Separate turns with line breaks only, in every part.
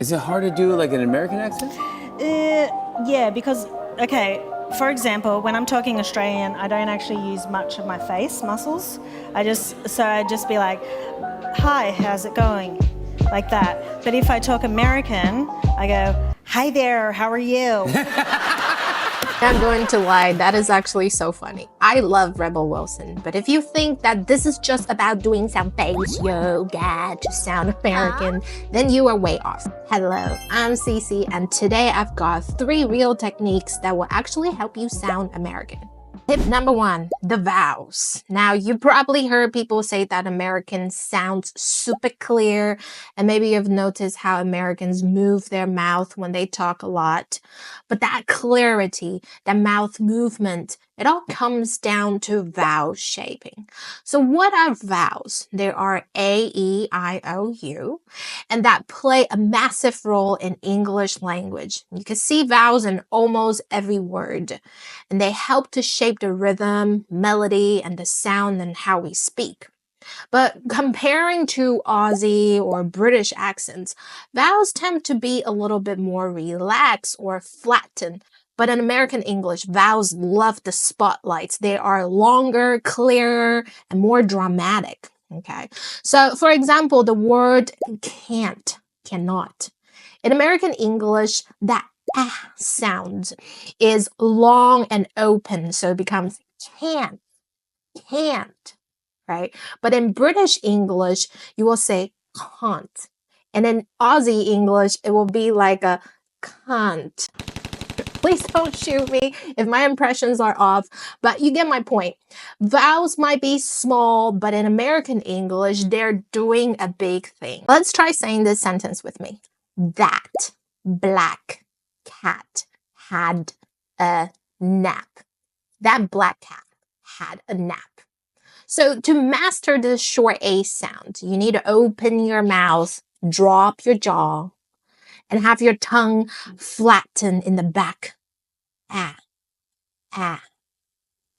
Is it hard to do like an American accent?
Yeah, because, okay, for example, when I'm talking Australian, I don't actually use much of my face muscles. I just be like, hi, how's it going? Like that. But if I talk American, I go, hi there, how are you?
I'm going to lie, that is actually so funny. I love Rebel Wilson, but if you think that this is just about doing some face yoga to sound American, then you are way off. Hello, I'm Cece, and today I've got 3 real techniques that will actually help you sound American. Tip number 1, the vowels. Now, you probably heard people say that American sounds super clear, and maybe you've noticed how Americans move their mouth when they talk a lot. But that clarity, that mouth movement, it all comes down to vowel shaping. So what are vowels? There are A, E, I, O, U, and that play a massive role in English language. You can see vowels in almost every word, and they help to shape the rhythm, melody, and the sound and how we speak. But comparing to Aussie or British accents, vowels tend to be a little bit more relaxed or flattened. But in American English, vowels love the spotlights. They are longer, clearer, and more dramatic. Okay. So, for example, the word can't, cannot. In American English, that sound is long and open, so it becomes can't, right? But in British English, you will say can't. And in Aussie English, it will be like a can't. Please don't shoot me if my impressions are off, but you get my point. Vowels might be small, but in American English, they're doing a big thing. Let's try saying this sentence with me. That black cat had a nap. That black cat had a nap. So to master the short A sound, you need to open your mouth, drop your jaw, and have your tongue flatten in the back. Ah, ah,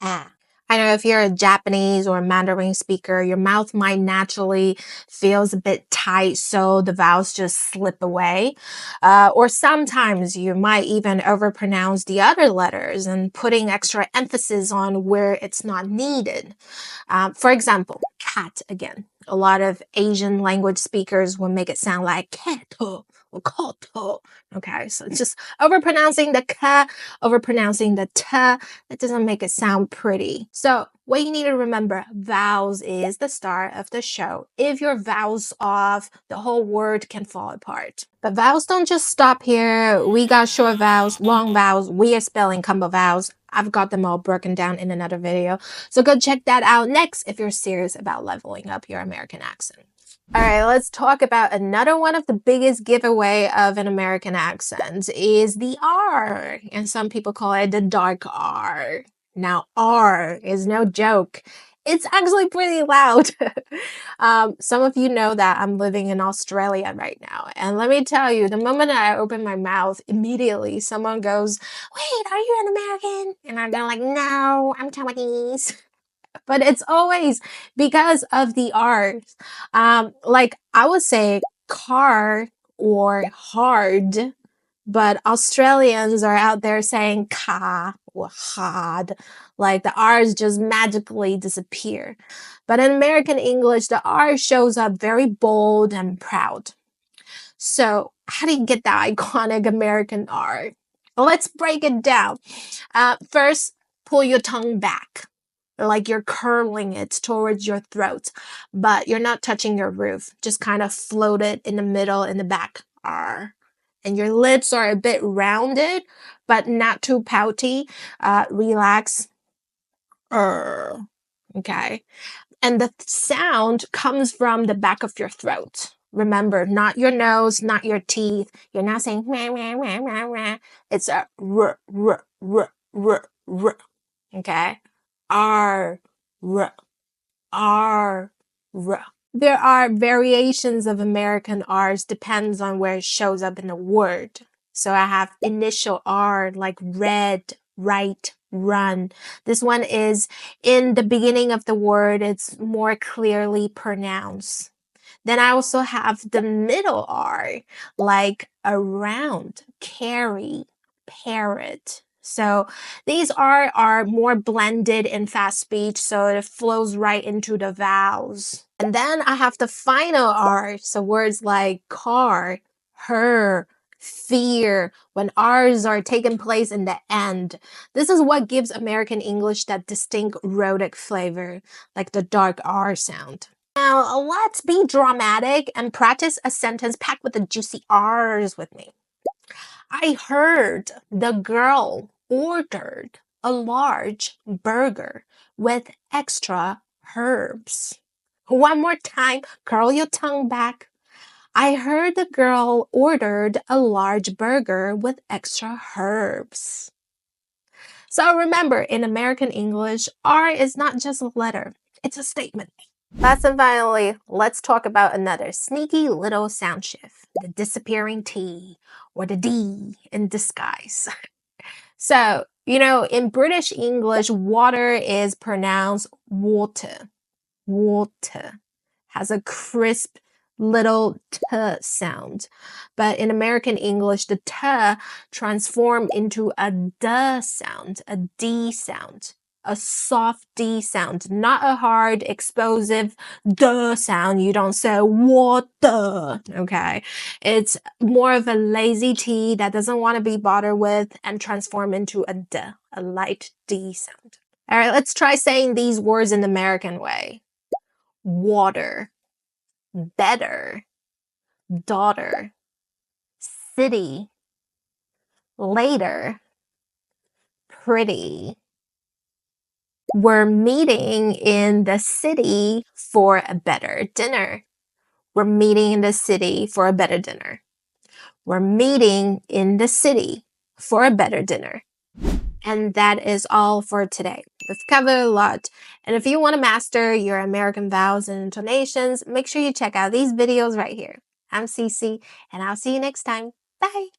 ah. I know if you're a Japanese or Mandarin speaker, your mouth might naturally feels a bit tight, so the vowels just slip away. Or sometimes you might even overpronounce the other letters and putting extra emphasis on where it's not needed. For example, cat again. A lot of Asian language speakers will make it sound like keto or koto. Okay, so it's just overpronouncing the k, overpronouncing the t. That doesn't make it sound pretty. So what you need to remember, vowels is the star of the show. If your vowels off, the whole word can fall apart. But vowels don't just stop here. We got short vowels, long vowels, weird spelling combo vowels. I've got them all broken down in another video. So go check that out next if you're serious about leveling up your American accent. All right, let's talk about another one of the biggest giveaway of an American accent is the R. And some people call it the dark R. Now, R is no joke. It's actually pretty loud. Some of you know that I'm living in Australia right now. And let me tell you, the moment I open my mouth, immediately someone goes, wait, are you an American? And I'm going like, no, I'm Taiwanese. But it's always because of the R's. Like I would say car or hard, but Australians are out there saying ka or hard. Like the R's just magically disappear. But in American English, the R shows up very bold and proud. So how do you get that iconic American R? Well, let's break it down. First, pull your tongue back. Like you're curling it towards your throat, but you're not touching your roof. Just kind of float it in the middle, in the back. R. And your lips are a bit rounded, but not too pouty. Relax. Okay. And the sound comes from the back of your throat. Remember, not your nose, not your teeth. You're not saying rah, rah, rah, rah, rah. It's a r, r, r, r, r. Okay? R, r, R, r. There are variations of American R's, depends on where it shows up in the word. So I have initial R like red, right, run. This one is in the beginning of the word, it's more clearly pronounced. Then I also have the middle R, like around, carry, parrot. So these are more blended in fast speech, so it flows right into the vowels. And then I have the final R, so words like car, her, fear, when R's are taking place in the end. This is what gives American English that distinct rhotic flavor, like the dark R sound. Now, let's be dramatic and practice a sentence packed with the juicy R's with me. I heard the girl ordered a large burger with extra herbs. One more time, curl your tongue back. I heard the girl ordered a large burger with extra herbs. So remember, in American English, R is not just a letter, it's a statement. Last and finally, let's talk about another sneaky little sound shift, the disappearing T or the D in disguise. So, in British English, water is pronounced water. Water has a crisp little t sound. But in American English, the t transformed into a d sound, a d sound, a soft d sound, not a hard, explosive d sound. You don't say water, okay? It's more of a lazy t that doesn't want to be bothered with and transform into a d, a light d sound. All right, let's try saying these words in the American way. Water, better, daughter, city, later, pretty. We're meeting in the city for a better dinner. We're meeting in the city for a better dinner. We're meeting in the city for a better dinner. And that is all for today. We've covered a lot. And if you want to master your American vowels and intonations, make sure you check out these videos right here. I'm Cece, and I'll see you next time. Bye!